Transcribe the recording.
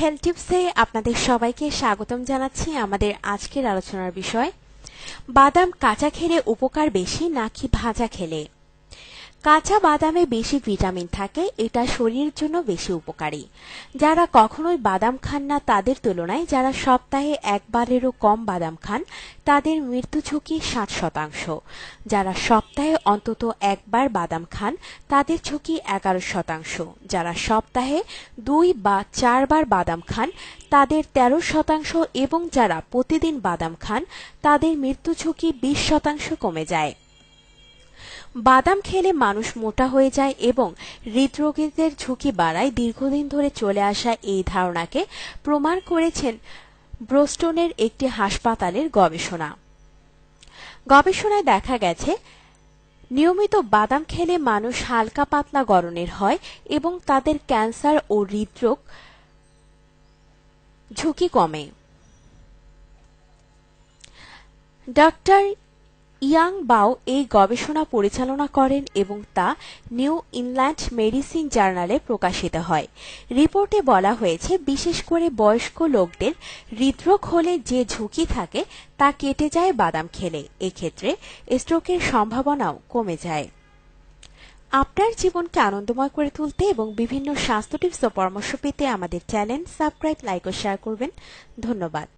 Health টিপসে আপনাদের সবাইকে স্বাগতম জানাচ্ছি। আমাদের আজকের আলোচনার বিষয়, বাদাম কাঁচা খেলে উপকার বেশি নাকি ভাজা খেলে? কাঁচা বাদামে বেশি ভিটামিন থাকে, এটা শরীরের জন্য বেশি উপকারী। যারা কখনোই বাদাম খান না তাদের তুলনায় যারা সপ্তাহে একবারেরও কম বাদাম খান তাদের মৃত্যু ঝুঁকি 60%। যারা সপ্তাহে অন্তত একবার বাদাম খান তাদের ঝুঁকি 11%। যারা সপ্তাহে 2 বা 4 বার বাদাম খান তাদের 13% এবং যারা প্রতিদিন বাদাম খান তাদের মৃত্যু ঝুঁকি 20% কমে যায়। বাদাম খেলে মানুষ মোটা হয়ে যায় এবং হৃদরোগের ঝুঁকি বাড়ায়। দীর্ঘদিন ধরে চলে আসা এই ধারণাকে প্রমাণ করেছেন বোস্টনের একটি হাসপাতালের গবেষণায় দেখা গেছে নিয়মিত বাদাম খেলে মানুষ হালকা পাতলা গড়নের হয় এবং তাদের ক্যান্সার ও হৃদরোগ ঝুঁকি কমে। ডক্টর ইয়াং বাও এই গবেষণা পরিচালনা করেন এবং তা নিউ ইংল্যান্ড মেডিসিন জার্নালে প্রকাশিত হয়। রিপোর্টে বলা হয়েছে, বিশেষ করে বয়স্ক লোকদের হৃদরোগ হলে যে ঝুঁকি থাকে তা কেটে যায় বাদাম খেলে। এক্ষেত্রে স্ট্রোকের সম্ভাবনাও কমে যায়। আপনার জীবনকে আনন্দময় করে তুলতে এবং বিভিন্ন স্বাস্থ্য টিপস ও পরামর্শ পেতে আমাদের চ্যানেল সাবস্ক্রাইব, লাইক ও শেয়ার করবেন। ধন্যবাদ।